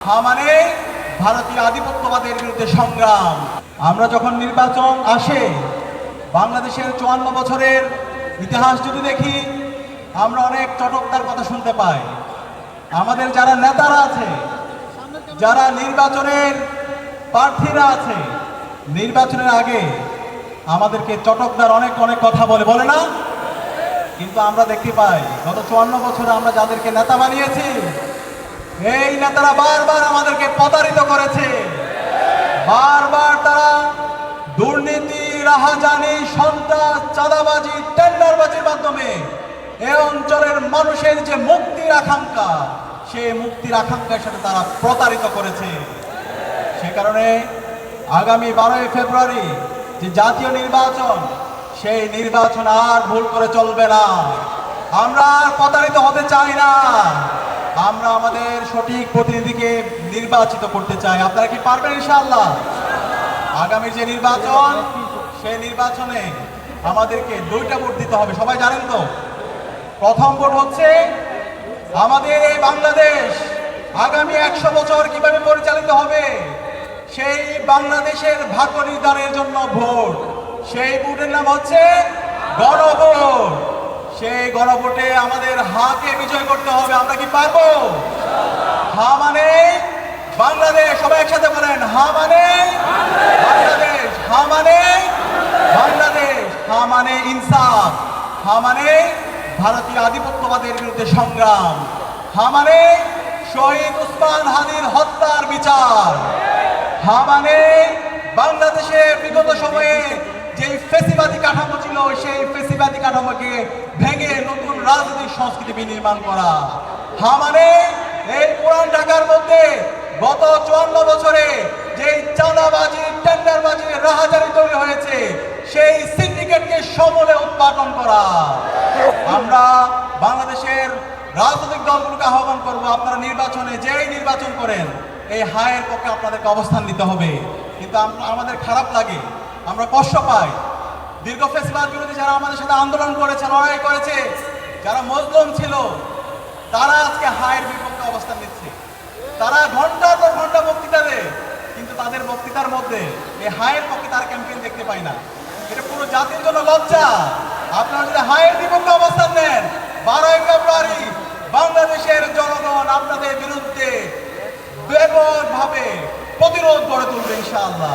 মানে ভারতীয় আধিপত্যবাদের বিরুদ্ধে সংগ্রাম। আমরা যখন নির্বাচন আসে, বাংলাদেশের 54 বছরের ইতিহাস যদি দেখি, আমরা অনেক চটকদার কথা শুনতে পাই। আমাদের যারা নেতারা আছে, যারা নির্বাচনের প্রার্থীরা আছে, নির্বাচনের আগে আমাদেরকে চটকদার অনেক কথা বলে না? কিন্তু আমরা দেখতে পাই গত 54 বছরে আমরা যাদেরকে নেতা বানিয়েছি, এই নেতারা বারবার আমাদেরকে প্রতারিত করেছে। বারবার তারা দুর্নীতি, রাহাজানি, সন্ত্রাস, চাঁদাবাজি, টেন্ডারবাজির মাধ্যমে এই অঞ্চলের মানুষের যে মুক্তির আকাঙ্ক্ষা, সেই মুক্তির আকাঙ্ক্ষার সাথে তারা প্রতারিত করেছে। সে কারণে আগামী 12 ফেব্রুয়ারি যে জাতীয় নির্বাচন, সেই নির্বাচন আর ভুল করে চলবে না। আমরা আর প্রতারিত হতে চাই না। আমরা আমাদের সঠিক প্রতিনিধিকে নির্বাচিত করতে চাই। আপনারা কি পারবেন ইনশাআল্লাহ? আগামীর যে নির্বাচন, সেই নির্বাচনে আমাদেরকে 2টা ভোট দিতে হবে। সবাই জানেন তো? প্রথম ভোট হচ্ছে আমাদের এই বাংলাদেশ আগামী 100 বছর কিভাবে পরিচালিত হবে, সেই বাংলাদেশের ভাগ্য নির্ধারণের জন্য ভোট। সেই ভোটের নাম হচ্ছে গণভোট। সেই গণভোটে আমাদের হাকে বিজয় করতে হবে। আমরা কি পারবো? হা মানে বাংলাদেশ। সবাই একসাথে বলেন, হা মানে বাংলাদেশ, হা মানে বাংলাদেশ, হা মানে ইনসাফ, হা মানে ভারতীয় আধিপত্যবাদের বিরুদ্ধে সংগ্রাম, হা মানে শহীদ উসমান হাদির হত্যার বিচার, হা মানে বাংলাদেশে বিগত সময়ে যে ফ্যাসিবাদী কাঠামো ছিল, সেই ফ্যাসিবাদী কাঠামোকে ভেঙে নতুন রাজনৈতিক সংস্কৃতি বিনির্মাণ করা, হা মানে এই পুরান ঢাকার মধ্যে গত 54 বছরে যে চাঁদাবাজি, টেন্ডারবাজি, রাহাজানি তৈরি হয়েছে, সেই সিন্ডিকেটকে সমূলে উৎপাদন করা। আমরা বাংলাদেশের রাজনৈতিক দলগুলোকে আহ্বান করব, আপনারা নির্বাচনে যেই নির্বাচন করেন, এই হায়ের পক্ষে আপনাদেরকে অবস্থান নিতে হবে। কিন্তু আমাদের খারাপ লাগে, আমরা কষ্ট পাই। দীর্ঘ ফ্যাসিবাদ বিরোধী যারা আমাদের সাথে আন্দোলন করেছে, লড়াই করেছে, যারা মজলুম ছিল, তারা আজকে হায়ের বিপক্ষে অবস্থান নিচ্ছে। তারা ঘন্টার পর ঘন্টা বক্তৃতা দেয়, কিন্তু তাদের বক্তৃতার মধ্যে এই হায়ের পক্ষে তার ক্যাম্পেইন দেখতে পাই না। এটা পুরো জাতির জন্য লজ্জা। আপনারা যদি হায়ের বিপক্ষে অবস্থান নেন, 12 ফেব্রুয়ারি বাংলাদেশের জনগণ আপনাদের বিরুদ্ধে ব্যাপকভাবে প্রতিরোধ গড়ে তুলবে ইনশাআল্লাহ।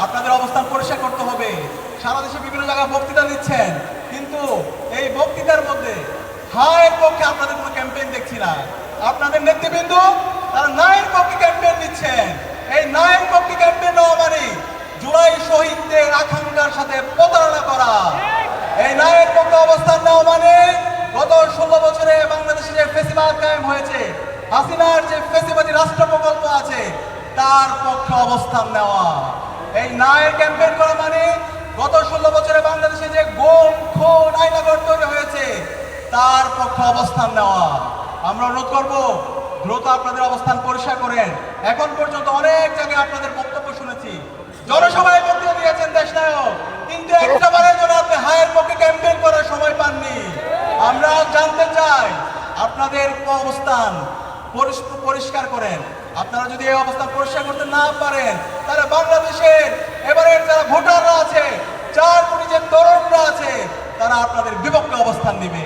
আপনাদের অবস্থান পরিষ্কার করতে হবে। সারা দেশে বিভিন্ন জায়গায় বক্তৃতা দিচ্ছেন, কিন্তু এই বক্তৃতার মধ্যে হায়ের পক্ষে আপনাদের কোনো ক্যাম্পেইন দেখছি না। আপনাদের নেতৃবৃন্দ তারা নায়ের পক্ষে ক্যাম্পেইন দিচ্ছেন। এই নায়ের পক্ষে ক্যাম্পেইন নেওয়া মানে জুলাই শহীদদের আকাঙ্ক্ষার সাথে প্রতারণা করা। এই নায়ের পক্ষে অবস্থান নেওয়া মানে গত 16 বছরে বাংলাদেশে যে ফ্যাসিবাদ কায়েম হয়েছে, হাসিনার যে ফ্যাসিবাদী রাষ্ট্র প্রকল্প আছে, তার পক্ষে অবস্থান নেওয়া। এই নায়ের ক্যাম্পেইন করা মানে গত 16 বছরে বাংলাদেশে যে গুম, খুন, আইনাগর তৈরি হয়েছে, তার পক্ষে অবস্থান নেওয়া। আমরা অনুরোধ করব, দ্রুত আপনাদের অবস্থান পরিষ্কার করেন। এখন পর্যন্ত অনেক জায়গায় আপনাদের বক্তব্য শুনেছি, জনসভায় বক্তব্য দিয়েছেন দেশনায়ক, কিন্তু একটাবারের জন্য আপনি হায়ের পক্ষে ক্যাম্পেইন করার সময় পাননি। আমরা জানতে চাই আপনাদের অবস্থান পরিষ্কার করেন। আপনারা যদি এই অবস্থান পরিষ্কার করতে না পারেন, তাহলে বাংলাদেশের এবারের যারা ভোটাররা আছে, 4 কোটি যে তরুণরা আছে, তারা আপনাদের বিপক্ষে অবস্থান নেবে।